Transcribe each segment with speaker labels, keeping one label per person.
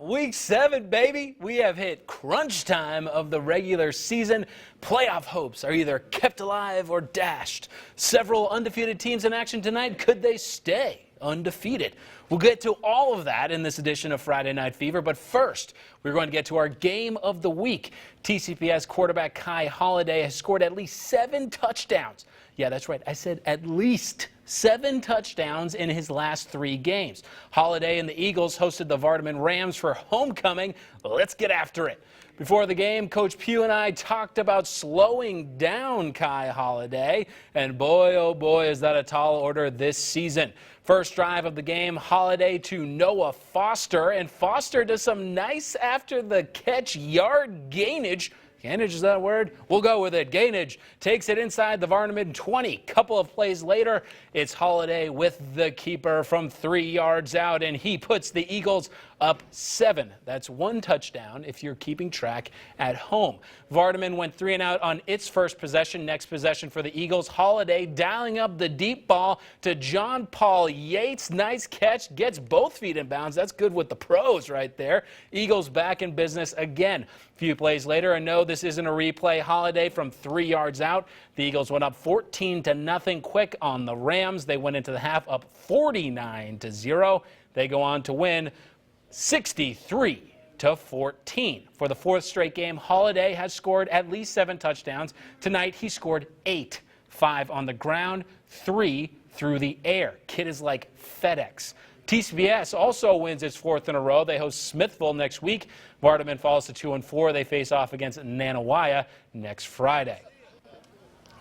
Speaker 1: Week 7, baby. We have hit crunch time of the regular season. Playoff hopes are either kept alive or dashed. Several undefeated teams in action tonight. Could they stay undefeated? We'll get to all of that in this edition of Friday Night Fever. But first, we're going to get to our game of the week. TCPS quarterback Kai Holiday has scored at least 7 touchdowns. Yeah, that's right. I said at least 7 touchdowns in his last 3 games. Holiday and the Eagles hosted the Vardaman Rams for homecoming. Let's get after it. Before the game, Coach Pugh and I talked about slowing down Kai Holiday, and boy, oh boy, is that a tall order this season. First drive of the game, Holiday to Noah Foster, and Foster does some nice after-the-catch yard gainage. Gainage, is that a word? We'll go with it. Gainage takes it inside the Vardaman 20. Couple of plays later, it's Holiday with the keeper from 3 yards out, and he puts the Eagles up 7. That's 1 touchdown if you're keeping track at home. Vardaman went 3 and out on its first possession. Next possession for the Eagles. Holiday dialing up the deep ball to John Paul Yates. Nice catch. Gets both feet in bounds. That's good with the pros right there. Eagles back in business again. A few plays later, and no, this isn't a replay. Holiday from 3 yards out. The Eagles went up 14-0 quick on the Rams. They went into the half up 49-0. They go on to win 63-14. For the 4th straight game, Holiday has scored at least 7 touchdowns. Tonight, he scored 8, 5 on the ground, 3 through the air. Kid is like FedEx. TCPS also wins its 4th in a row. They host Smithville next week. Vardaman falls to 2-4. They face off against Nanawaya next Friday.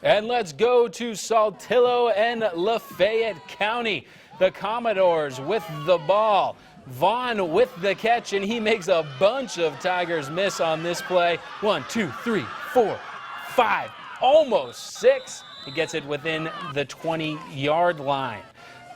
Speaker 1: And let's go to Saltillo and Lafayette County. The Commodores with the ball. Vaughn with the catch, and he makes a bunch of Tigers miss on this play. 1, 2, 3, 4, 5, almost 6. He gets it within the 20-yard line.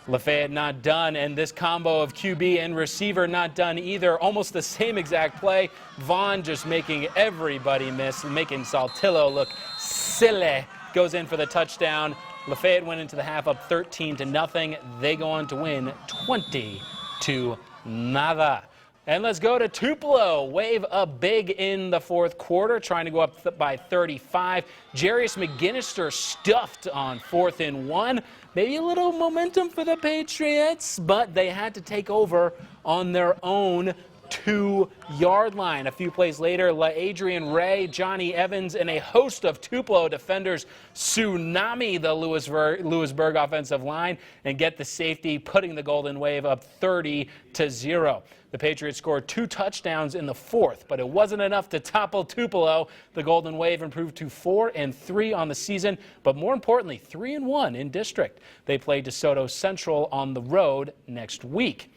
Speaker 1: Lafayette not done, and this combo of QB and receiver not done either. Almost the same exact play. Vaughn just making everybody miss, making Saltillo look silly. Goes in for the touchdown. Lafayette went into the half up 13-0. They go on to win 20-0. And let's go to Tupelo. Wave up big in the 4th quarter, trying to go up by 35. Jarius McGinnister stuffed on 4th and 1. Maybe a little momentum for the Patriots, but they had to take over on their own 2-yard line. A few plays later, Adrian Ray, Johnny Evans, and a host of Tupelo defenders tsunami the Lewisburg offensive line and get the safety, putting the Golden Wave up 30-0. The Patriots scored 2 touchdowns in the 4th, but it wasn't enough to topple Tupelo. The Golden Wave improved to 4-3 on the season, but more importantly, 3-1 in district. They play DeSoto Central on the road next week.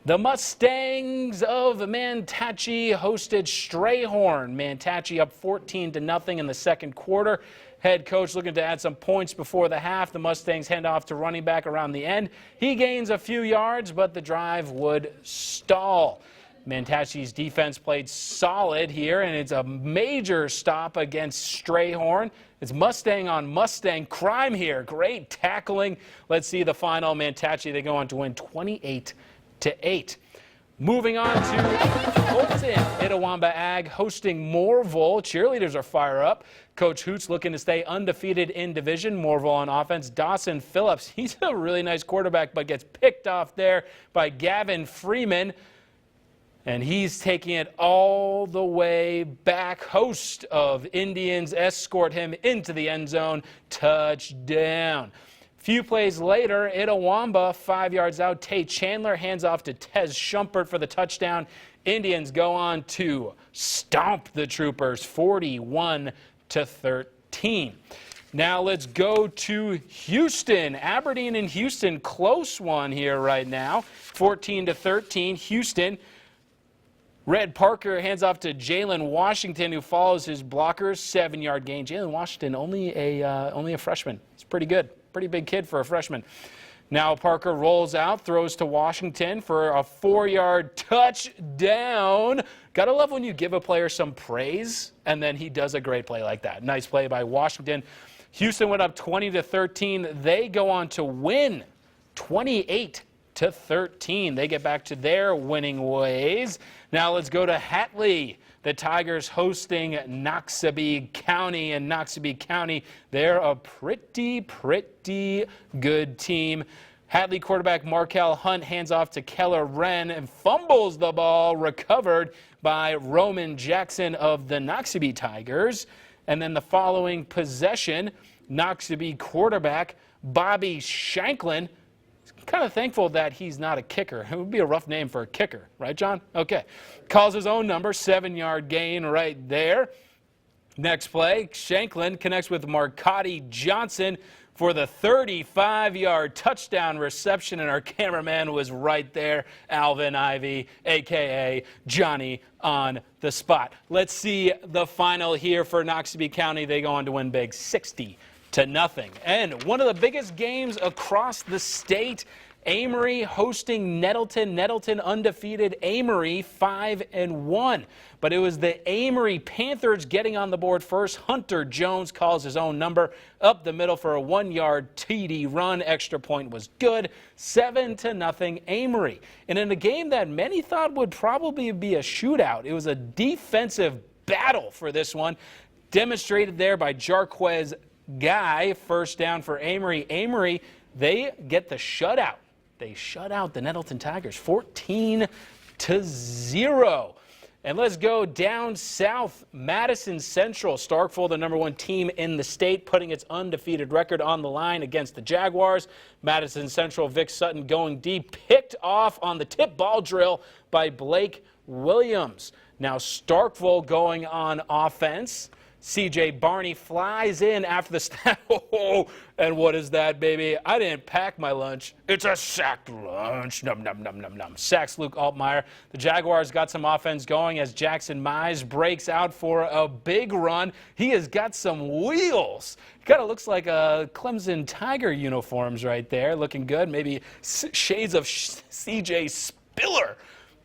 Speaker 1: The Mustangs of Mantachie hosted Strayhorn. Mantachie up 14-0 in the 2nd quarter. Head coach looking to add some points before the half. The Mustangs hand off to running back around the end. He gains a few yards, but the drive would stall. Mantachie's defense played solid here, and it's a major stop against Strayhorn. It's Mustang on Mustang crime here. Great tackling. Let's see the final. Mantachie, they go on to win 28-8. Moving on to Fulton. Itawamba Ag hosting Morville. Cheerleaders are fire up. Coach Hoots looking to stay undefeated in division. Morville on offense. Dawson Phillips, he's a really nice quarterback, but gets picked off there by Gavin Freeman. And he's taking it all the way back. Host of Indians escort him into the end zone. Touchdown. Few plays later, Itawamba, 5 yards out. Tay Chandler hands off to Tez Schumpert for the touchdown. Indians go on to stomp the Troopers 41-13. Now let's go to Houston. Aberdeen and Houston, close one here right now. 14-13. Houston. Red Parker hands off to Jalen Washington, who follows his blockers. 7-yard gain. Jalen Washington, only a freshman. It's pretty good. Pretty big kid for a freshman. Now Parker rolls out, throws to Washington for a 4-yard touchdown. Gotta love when you give a player some praise and then he does a great play like that. Nice play by Washington. Houston went up 20-13. They go on to win 28-10. 13. They get back to their winning ways. Now let's go to Hatley. The Tigers hosting Noxubee County. And Noxubee County, they're a pretty good team. Hatley quarterback Markel Hunt hands off to Keller Wren and fumbles the ball, recovered by Roman Jackson of the Noxubee Tigers. And then the following possession, Noxubee quarterback Bobby Shanklin, kind of thankful that he's not a kicker. It would be a rough name for a kicker, right, John? Okay. Calls his own number, 7-yard gain right there. Next play, Shanklin connects with Marcotti Johnson for the 35-yard touchdown reception, and our cameraman was right there, Alvin Ivy, a.k.a. Johnny on the spot. Let's see the final here for Noxubee County. They go on to win big, 60-0. And one of the biggest games across the state, Amory hosting Nettleton. Nettleton undefeated, Amory 5-1. But it was the Amory Panthers getting on the board first. Hunter Jones calls his own number up the middle for a 1-yard TD run. Extra point was good. 7-0 Amory. And in a game that many thought would probably be a shootout, it was a defensive battle for this one. Demonstrated there by Jarquez Guy. First down for Amory. Amory, they get the shutout. They shut out the Nettleton Tigers 14-0. And let's go down south. Madison Central, Starkville, the #1 team in the state, putting its undefeated record on the line against the Jaguars. Madison Central, Vic Sutton going deep, picked off on the tip ball drill by Blake Williams. Now Starkville going on offense. C.J. Barney flies in after the snap. Oh, and what is that, baby? I didn't pack my lunch. It's a sacked lunch. Num, num, num, num, num. Sacks Luke Altmaier. The Jaguars got some offense going as Jackson Mize breaks out for a big run. He has got some wheels. Kind of looks like a Clemson Tiger uniforms right there. Looking good. Maybe shades of C.J. Spiller.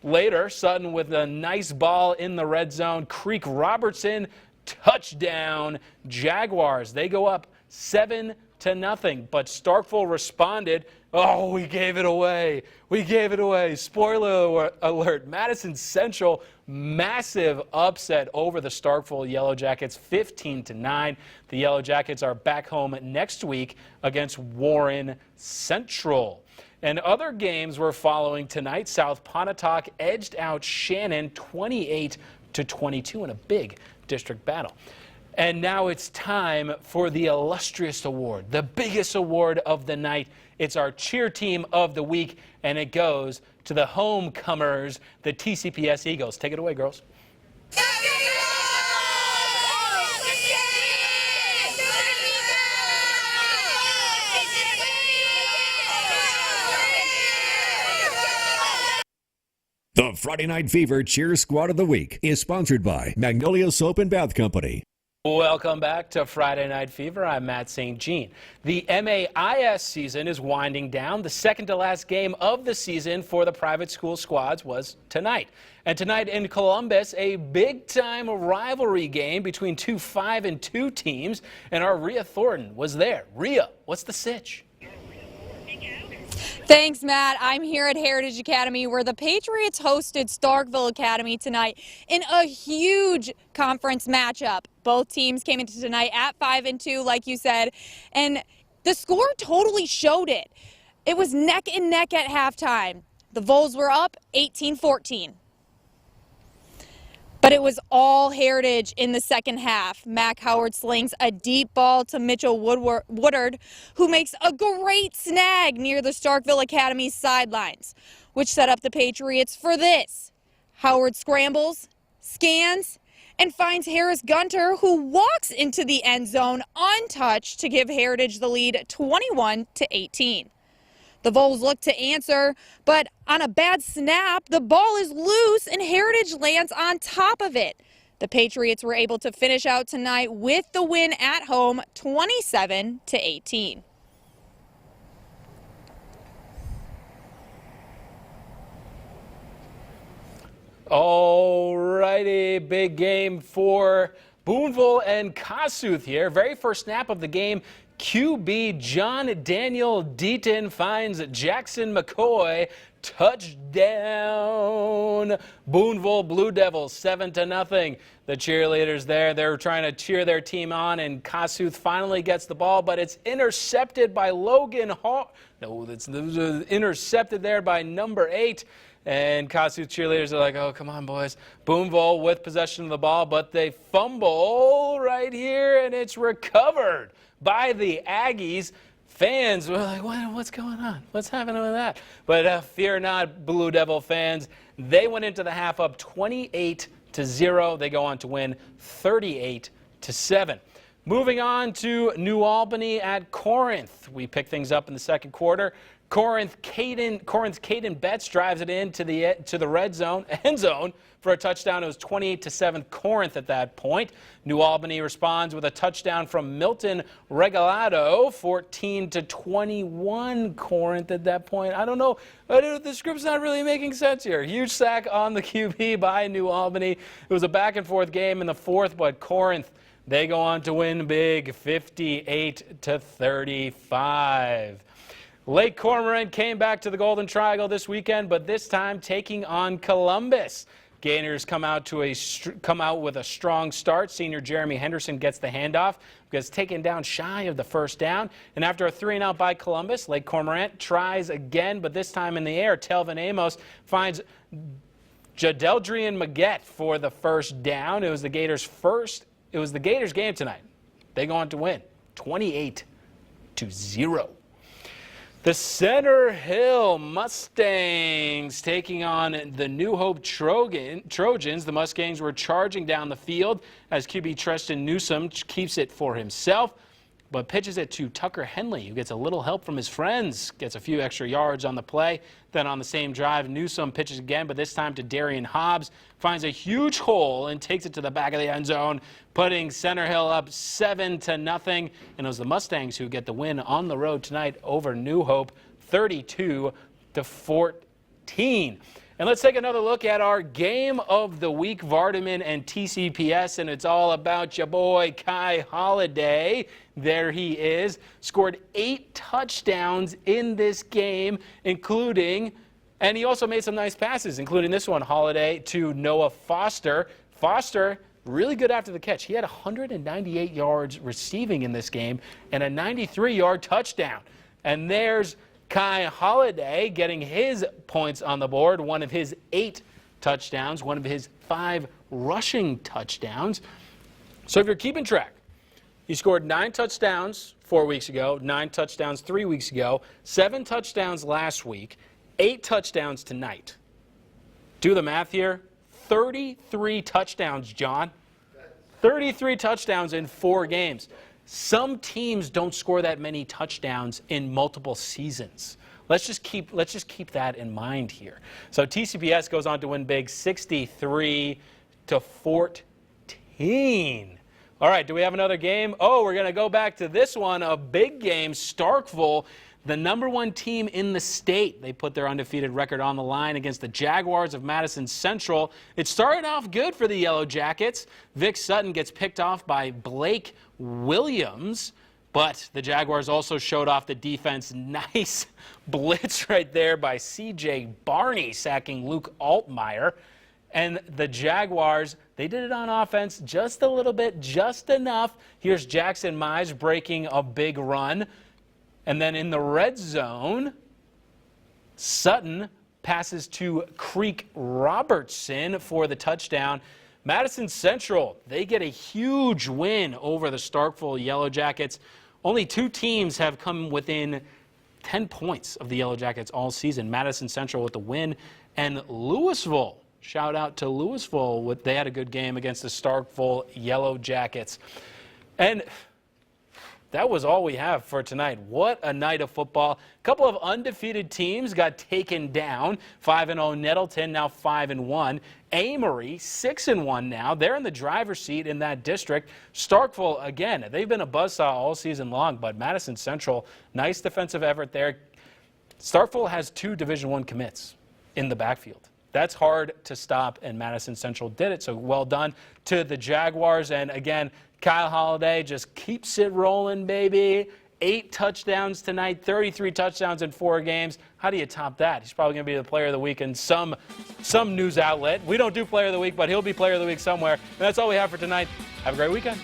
Speaker 1: Later, Sutton with a nice ball in the red zone. Creek Robertson, touchdown. Jaguars, they go up 7-0, but Starkville responded. Oh, we gave it away. We gave it away. Spoiler alert. Madison Central, massive upset over the Starkville Yellow Jackets, 15-9. The Yellow Jackets are back home next week against Warren Central. And other games we're following tonight. South Pontotoc edged out Shannon 28-22 in a big district battle. And now it's time for the illustrious award, the biggest award of the night. It's our cheer team of the week, and it goes to the homecomers, the TCPS Eagles. Take it away, girls.
Speaker 2: The Friday Night Fever Cheer Squad of the Week is sponsored by Magnolia Soap and Bath Company.
Speaker 1: Welcome back to Friday Night Fever. I'm Matt St. Jean. The MAIS season is winding down. The second to last game of the season for the private school squads was tonight. And tonight in Columbus, a big-time rivalry game between two 5-2 teams. And our Rhea Thornton was there. Rhea, what's the sitch?
Speaker 3: Thanks, Matt. I'm here at Heritage Academy where the Patriots hosted Starkville Academy tonight in a huge conference matchup. Both teams came into tonight at 5-2, like you said, and the score totally showed it. It was neck and neck at halftime. The Vols were up 18-14. But it was all Heritage in the second half. Mac Howard slings a deep ball to Mitchell Woodard, who makes a great snag near the Starkville Academy's sidelines, which set up the Patriots for this. Howard scrambles, scans, and finds Harris Gunter, who walks into the end zone untouched to give Heritage the lead 21-18. The Vols look to answer, but on a bad snap, the ball is loose and Heritage lands on top of it. The Patriots were able to finish out tonight with the win at home, 27-18.
Speaker 1: All righty, big game for Boonville and Kossuth here. Very first snap of the game, QB John Daniel Deaton finds Jackson McCoy touchdown. Boonville Blue Devils 7-0. The cheerleaders they're trying to cheer their team on, and Kossuth finally gets the ball, but it's intercepted by Logan Hall. No, it's intercepted there by number 8. And Kossuth cheerleaders are like, oh, come on, boys. Boonville with possession of the ball, but they fumble right here, and it's recovered by the Aggies. Fans were like, what's going on? What's happening with that? But fear not, Blue Devil fans. They went into the half up 28-0. They go on to win 38-7. Moving on to New Albany at Corinth. We pick things up in the second quarter. Corinth's Caden Betts drives it into the red zone, end zone, for a touchdown. It was 28-7 Corinth at that point. New Albany responds with a touchdown from Milton Regalado, 14-21 Corinth at that point. I don't know. The script's not really making sense here. Huge sack on the QB by New Albany. It was a back-and-forth game in the fourth, but Corinth, they go on to win big, 58-35. Lake Cormorant came back to the Golden Triangle this weekend, but this time taking on Columbus. Gainers come out with a strong start. Senior Jeremy Henderson gets the handoff, gets taken down shy of the first down. And after a 3-and-out by Columbus, Lake Cormorant tries again, but this time in the air. Telvin Amos finds Jadeldrian Maggette for the first down. It was the Gators' game tonight. They go on to win 28-0. The Center Hill Mustangs taking on the New Hope Trojans. The Mustangs were charging down the field as QB Tristan Newsom keeps it for himself, but pitches it to Tucker Henley, who gets a little help from his friends, gets a few extra yards on the play. Then on the same drive, Newsom pitches again, but this time to Darian Hobbs, finds a huge hole and takes it to the back of the end zone, putting Center Hill up 7-0. And it was the Mustangs who get the win on the road tonight over New Hope, 32-14. And let's take another look at our game of the week, Vardaman and TCPS, and it's all about your boy Kai Holiday. There he is. Scored 8 touchdowns in this game, including, and he also made some nice passes, including this one, Holiday, to Noah Foster. Foster, really good after the catch. He had 198 yards receiving in this game and a 93-yard touchdown. And there's Kai Holiday getting his points on the board, one of his 8 touchdowns, one of his 5 rushing touchdowns. So if you're keeping track, he scored 9 touchdowns 4 weeks ago, 9 touchdowns 3 weeks ago, 7 touchdowns last week, 8 touchdowns tonight. Do the math here. 33 touchdowns, John. 33 touchdowns in 4 games. Some teams don't score that many touchdowns in multiple seasons. Let's just keep that in mind here. So TCPS goes on to win big, 63-14. All right, do we have another game? Oh, we're going to go back to this one, a big game. Starkville, the #1 team in the state. They put their undefeated record on the line against the Jaguars of Madison Central. It started off good for the Yellow Jackets. Vic Sutton gets picked off by Blake Williams, but the Jaguars also showed off the defense. Nice blitz right there by C.J. Barney, sacking Luke Altmaier. And the Jaguars, they did it on offense just a little bit, just enough. Here's Jackson Mize breaking a big run. And then in the red zone, Sutton passes to Creek Robertson for the touchdown. Madison Central, they get a huge win over the Starkville Yellow Jackets. Only 2 teams have come within 10 points of the Yellow Jackets all season. Madison Central with the win, and Louisville. Shout out to Louisville. They had a good game against the Starkville Yellow Jackets. And that was all we have for tonight. What a night of football. A couple of undefeated teams got taken down. 5-0 Nettleton, now 5-1. Amory, 6-1 now. They're in the driver's seat in that district. Starkville, again, they've been a buzzsaw all season long, but Madison Central, nice defensive effort there. Starkville has 2 Division I commits in the backfield. That's hard to stop, and Madison Central did it, so well done to the Jaguars. And again, Kyle Holiday just keeps it rolling, baby. 8 touchdowns tonight, 33 touchdowns in 4 games. How do you top that? He's probably going to be the player of the week in some news outlet. We don't do player of the week, but he'll be player of the week somewhere. And that's all we have for tonight. Have a great weekend.